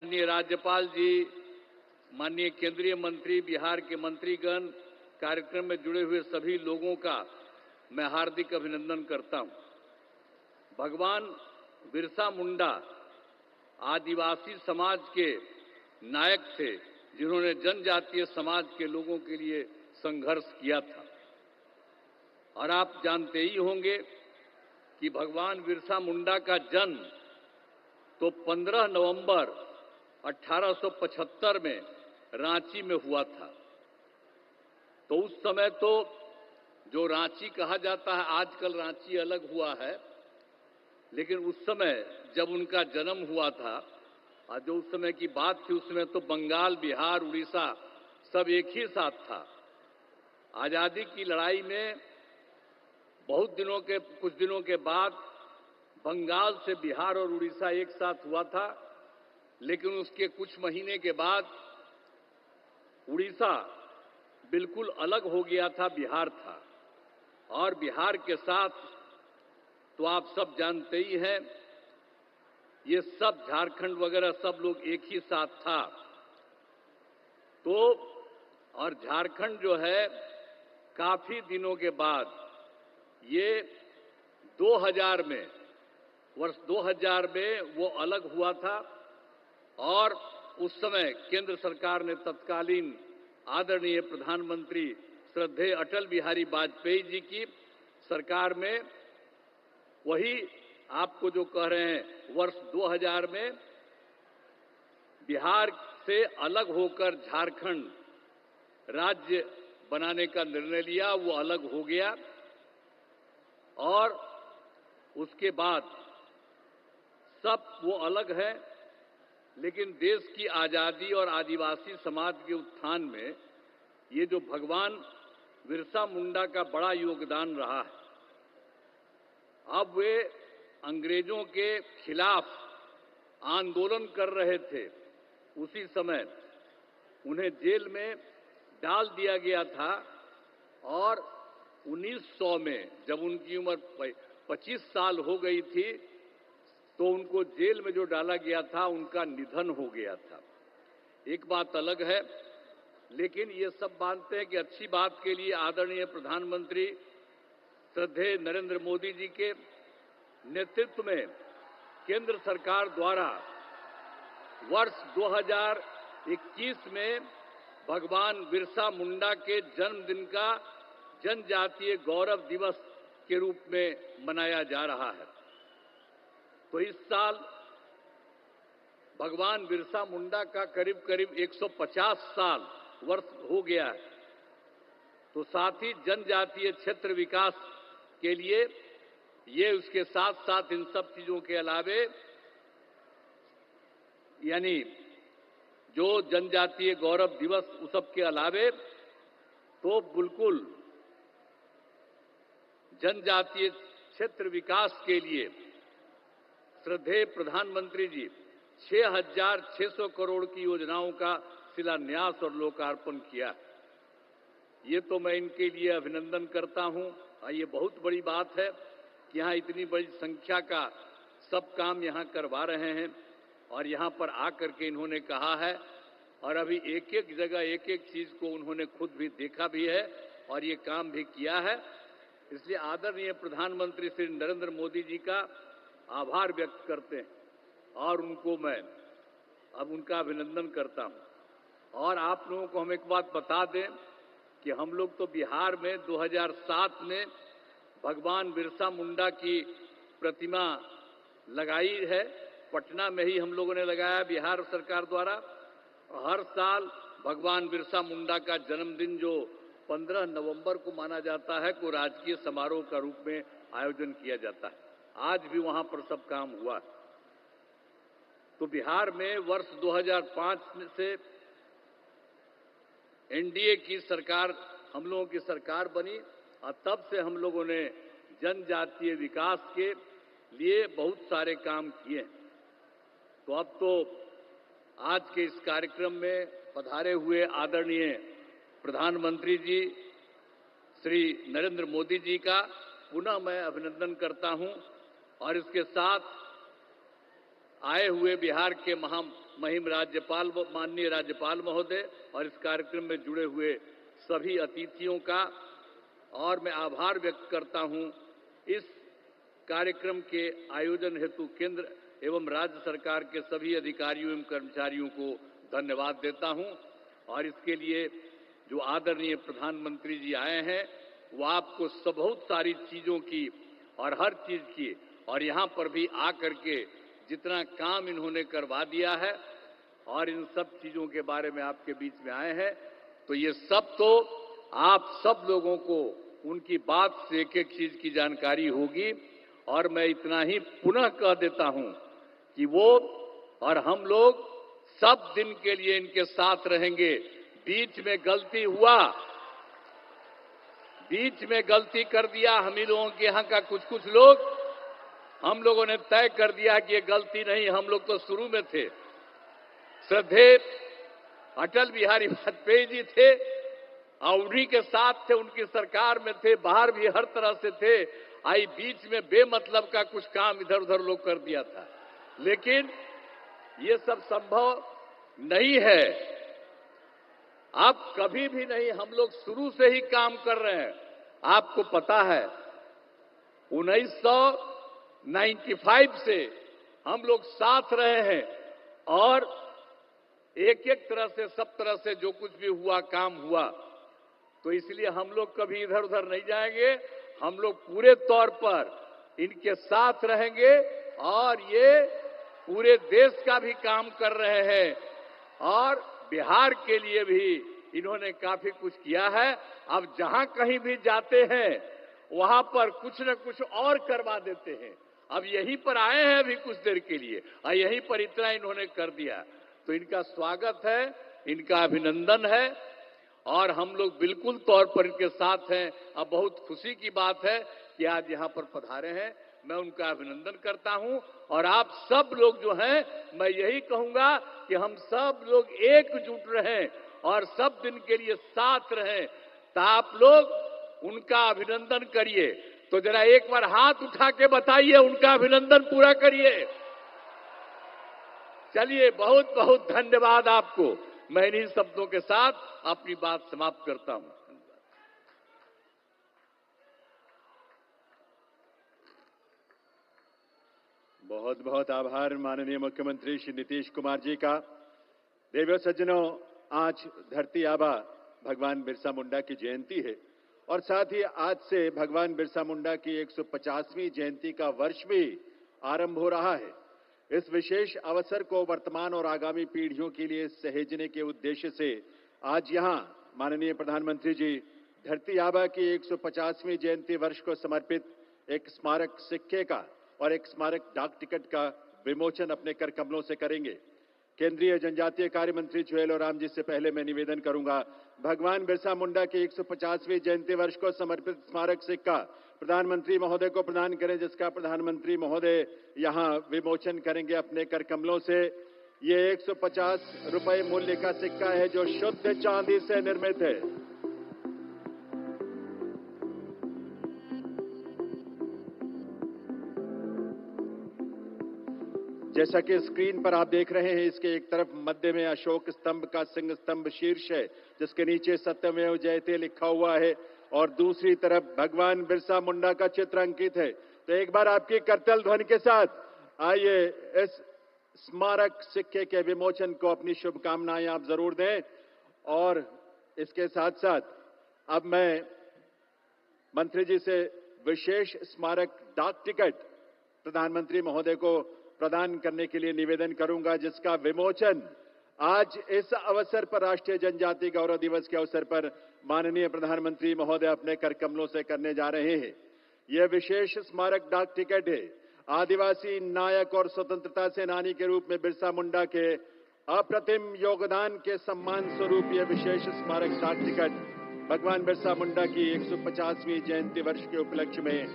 माननीय राज्यपाल जी, माननीय केंद्रीय मंत्री, बिहार के मंत्रीगण, कार्यक्रम में जुड़े हुए सभी लोगों का मैं हार्दिक अभिनंदन करता हूं। भगवान बिरसा मुंडा आदिवासी समाज के नायक थे, जिन्होंने जनजातीय समाज के लोगों के लिए संघर्ष किया था। और आप जानते ही होंगे कि भगवान बिरसा मुंडा का जन्म तो 15 नवंबर 1875 में रांची में हुआ था। तो उस समय तो जो रांची कहा जाता है, आजकल रांची अलग हुआ है, लेकिन उस समय जब उनका जन्म हुआ था और जो उस समय की बात थी, उसमें तो बंगाल, बिहार, उड़ीसा सब एक ही साथ था। आजादी की लड़ाई में कुछ दिनों के बाद बंगाल से बिहार और उड़ीसा एक साथ हुआ था, लेकिन उसके कुछ महीने के बाद उड़ीसा बिल्कुल अलग हो गया था, बिहार था। और बिहार के साथ तो आप सब जानते ही हैं, ये सब झारखंड वगैरह सब लोग एक ही साथ था। तो और झारखंड जो है काफी दिनों के बाद ये 2000 में, वर्ष 2000 में वो अलग हुआ था। और उस समय केंद्र सरकार ने तत्कालीन आदरणीय प्रधानमंत्री श्रद्धेय अटल बिहारी वाजपेयी जी की सरकार में वही आपको जो कह रहे हैं, वर्ष 2000 में बिहार से अलग होकर झारखंड राज्य बनाने का निर्णय लिया। वो अलग हो गया और उसके बाद सब वो अलग है, लेकिन देश की आजादी और आदिवासी समाज के उत्थान में ये जो भगवान बिरसा मुंडा का बड़ा योगदान रहा है। अब वे अंग्रेजों के खिलाफ आंदोलन कर रहे थे, उसी समय उन्हें जेल में डाल दिया गया था। और 1900 में जब उनकी उम्र 25 साल हो गई थी, तो उनको जेल में जो डाला गया था, उनका निधन हो गया था। एक बात अलग है, लेकिन ये सब मानते हैं कि अच्छी बात के लिए आदरणीय प्रधानमंत्री श्रद्धेय नरेंद्र मोदी जी के नेतृत्व में केंद्र सरकार द्वारा वर्ष 2021 में भगवान बिरसा मुंडा के जन्मदिन का जनजातीय गौरव दिवस के रूप में मनाया जा रहा है। तो इस साल भगवान बिरसा मुंडा का करीब करीब 150 साल वर्ष हो गया है। तो साथ ही जनजातीय क्षेत्र विकास के लिए ये उसके साथ साथ इन सब चीजों के अलावे, यानी जो जनजातीय गौरव दिवस उस सब के अलावे, तो बिल्कुल जनजातीय क्षेत्र विकास के लिए श्रद्धेय प्रधानमंत्री जी 6,600 करोड़ की योजनाओं का शिलान्यास और लोकार्पण किया। ये तो मैं इनके लिए अभिनंदन करता हूं। ये बहुत बड़ी बात है कि यहाँ इतनी बड़ी संख्या का सब काम यहाँ करवा रहे हैं। और यहाँ पर आकर के इन्होंने कहा है, और अभी एक एक जगह एक एक चीज को उन्होंने खुद भी देखा भी है और ये काम भी किया है। इसलिए आदरणीय प्रधानमंत्री श्री नरेंद्र मोदी जी का आभार व्यक्त करते हैं और उनको मैं अब उनका अभिनंदन करता हूं। और आप लोगों को हम एक बात बता दें कि हम लोग तो बिहार में 2007 में भगवान बिरसा मुंडा की प्रतिमा लगाई है। पटना में ही हम लोगों ने लगाया, बिहार सरकार द्वारा। हर साल भगवान बिरसा मुंडा का जन्मदिन जो 15 नवंबर को माना जाता है, को राजकीय समारोह का रूप में आयोजन किया जाता है। आज भी वहां पर सब काम हुआ। तो बिहार में वर्ष 2005 से एनडीए की सरकार, हम लोगों की सरकार बनी और तब से हम लोगों ने जनजातीय विकास के लिए बहुत सारे काम किए। तो अब तो आज के इस कार्यक्रम में पधारे हुए आदरणीय प्रधानमंत्री जी श्री नरेंद्र मोदी जी का पुनः मैं अभिनंदन करता हूं। और इसके साथ आए हुए बिहार के महिम राज्यपाल माननीय राज्यपाल महोदय और इस कार्यक्रम में जुड़े हुए सभी अतिथियों का, और मैं आभार व्यक्त करता हूं इस कार्यक्रम के आयोजन हेतु केंद्र एवं राज्य सरकार के सभी अधिकारियों एवं कर्मचारियों को धन्यवाद देता हूं। और इसके लिए जो आदरणीय प्रधानमंत्री जी आए हैं वो आपको बहुत सारी चीजों की और हर चीज की, और यहाँ पर भी आकर के जितना काम इन्होंने करवा दिया है और इन सब चीजों के बारे में आपके बीच में आए हैं, तो ये सब तो आप सब लोगों को उनकी बात से एक एक चीज की जानकारी होगी। और मैं इतना ही पुनः कह देता हूं कि वो और हम लोग सब दिन के लिए इनके साथ रहेंगे। बीच में गलती हुआ, बीच में गलती कर दिया हम ही लोगों के यहाँ का कुछ लोग, हम लोगों ने तय कर दिया कि ये गलती नहीं, हम लोग तो शुरू में थे। श्रद्धेय अटल बिहारी वाजपेयी जी थे और उन्हीं के साथ थे, उनकी सरकार में थे, बाहर भी हर तरह से थे। आई बीच में बेमतलब का कुछ काम इधर उधर लोग कर दिया था, लेकिन ये सब संभव नहीं है। अब कभी भी नहीं, हम लोग शुरू से ही काम कर रहे हैं। आपको पता है 1995 से हम लोग साथ रहे हैं और एक एक तरह से सब तरह से जो कुछ भी हुआ काम हुआ, तो इसलिए हम लोग कभी इधर उधर नहीं जाएंगे। हम लोग पूरे तौर पर इनके साथ रहेंगे और ये पूरे देश का भी काम कर रहे हैं और बिहार के लिए भी इन्होंने काफी कुछ किया है। अब जहां कहीं भी जाते हैं वहां पर कुछ न कुछ और करवा देते हैं। अब यहीं पर आए हैं अभी कुछ देर के लिए और यहीं पर इतना इन्होंने कर दिया, तो इनका स्वागत है, इनका अभिनंदन है और हम लोग बिल्कुल तौर पर इनके साथ हैं। अब बहुत खुशी की बात है कि आज यहाँ पर पधारे हैं, मैं उनका अभिनंदन करता हूं। और आप सब लोग जो हैं, मैं यही कहूंगा कि हम सब लोग एकजुट रहें और सब दिन के लिए साथ रहें। तो आप लोग उनका अभिनंदन करिए, तो जरा एक बार हाथ उठा के बताइए, उनका अभिनंदन पूरा करिए। चलिए, बहुत बहुत धन्यवाद आपको। मैं इन्हीं शब्दों के साथ अपनी बात समाप्त करता हूं। बहुत बहुत आभार माननीय मुख्यमंत्री श्री नीतीश कुमार जी का। देवियों सज्जनों, आज धरती आबा भगवान बिरसा मुंडा की जयंती है और साथ ही आज से भगवान बिरसा मुंडा की 150वीं जयंती का वर्ष भी आरंभ हो रहा है। इस विशेष अवसर को वर्तमान और आगामी पीढ़ियों के लिए सहेजने के उद्देश्य से आज यहां माननीय प्रधानमंत्री जी धरती आबा की 150वीं जयंती वर्ष को समर्पित एक स्मारक सिक्के का और एक स्मारक डाक टिकट का विमोचन अपने कर कमलों से करेंगे। केंद्रीय जनजातीय कार्य मंत्री जुएल ओराम जी से पहले मैं निवेदन करूंगा, भगवान बिरसा मुंडा की 150वीं जयंती वर्ष को समर्पित स्मारक सिक्का प्रधानमंत्री महोदय को प्रदान करें, जिसका प्रधानमंत्री महोदय यहां विमोचन करेंगे अपने कर कमलों से। ये 150 रुपए मूल्य का सिक्का है जो शुद्ध चांदी से निर्मित है। जैसा कि स्क्रीन पर आप देख रहे हैं, इसके एक तरफ मध्य में अशोक स्तंभ का सिंह स्तंभ शीर्ष है जिसके नीचे सत्यमेव जयते लिखा हुआ है और दूसरी तरफ भगवान बिरसा मुंडा का चित्र अंकित है। तो एक बार आपकी करतल ध्वनि के साथ आइए इस स्मारक सिक्के के विमोचन को अपनी शुभकामनाएं आप जरूर दें। और इसके साथ साथ अब मैं मंत्री जी से विशेष स्मारक डाक टिकट प्रधानमंत्री महोदय को प्रदान करने के लिए निवेदन करूंगा, जिसका विमोचन आज इस अवसर पर राष्ट्रीय जनजाति गौरव दिवस के अवसर पर माननीय प्रधानमंत्री महोदय अपने कर कमलों से करने जा रहे हैं। यह विशेष स्मारक डाक टिकट है। आदिवासी नायक और स्वतंत्रता सेनानी के रूप में बिरसा मुंडा के अप्रतिम योगदान के सम्मान स्वरूप यह विशेष स्मारक डाक टिकट भगवान बिरसा मुंडा की 150वीं जयंती वर्ष के उपलक्ष्य में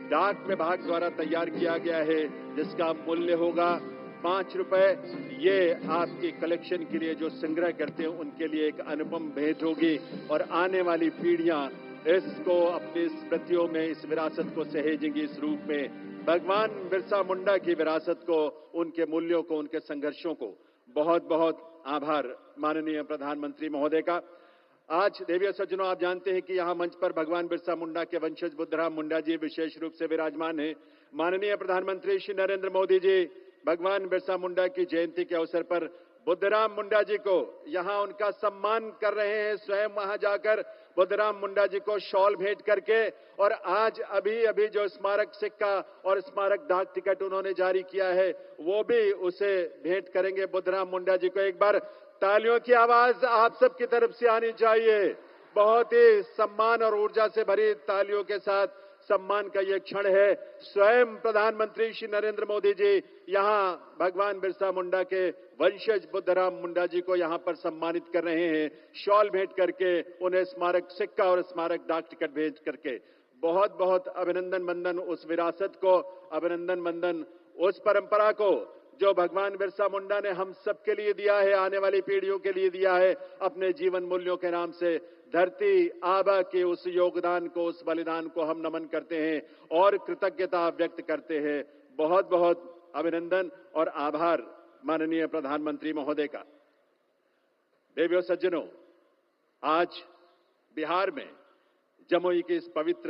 डाक विभाग द्वारा तैयार किया गया है, जिसका मूल्य होगा 5 रुपए। ये आपकी कलेक्शन के लिए जो संग्रह करते हैं उनके लिए एक अनुपम भेंट होगी और आने वाली पीढ़ियां इसको अपनी स्मृतियों में इस विरासत को सहेजेंगी। इस रूप में भगवान बिरसा मुंडा की विरासत को, उनके मूल्यों को, उनके संघर्षों को बहुत बहुत आभार माननीय प्रधानमंत्री महोदय का। आज देवी सज्जनों, आप जानते हैं कि यहां मंच पर भगवान बिरसा मुंडा के वंशज बुद्धराम मुंडा जी विशेष रूप से विराजमान हैं। माननीय प्रधानमंत्री श्री नरेंद्र मोदी जी भगवान बिरसा मुंडा की जयंती के अवसर पर बुद्धराम मुंडा जी को यहां उनका सम्मान कर रहे हैं। स्वयं वहां जाकर बुद्धराम मुंडा जी को शॉल भेंट करके, और आज अभी जो स्मारक सिक्का और स्मारक डाक टिकट उन्होंने जारी किया है वो भी उसे भेंट करेंगे बुद्धराम मुंडा जी को। एक बार तालियों की आवाज आप सबकी तरफ से आनी चाहिए। बहुत ही सम्मान और ऊर्जा से भरी तालियों के साथ सम्मान का यह क्षण है। स्वयं प्रधानमंत्री श्री नरेंद्र मोदी जी यहां भगवान बिरसा मुंडा के वंशज बुद्धराम मुंडा जी को यहां पर सम्मानित कर रहे हैं, शॉल भेंट करके, उन्हें स्मारक सिक्का और स्मारक डाक टिकट भेंट करके। बहुत बहुत अभिनंदन मंदन उस विरासत को, अभिनंदन मंदन उस परंपरा को जो भगवान बिरसा मुंडा ने हम सबके लिए दिया है, आने वाली पीढ़ियों के लिए दिया है अपने जीवन मूल्यों के नाम से। धरती आबा के उस योगदान को, उस बलिदान को हम नमन करते हैं और कृतज्ञता व्यक्त करते हैं। बहुत बहुत अभिनंदन और आभार माननीय प्रधानमंत्री महोदय का। देवियों सज्जनों, आज बिहार में जमुई की इस पवित्र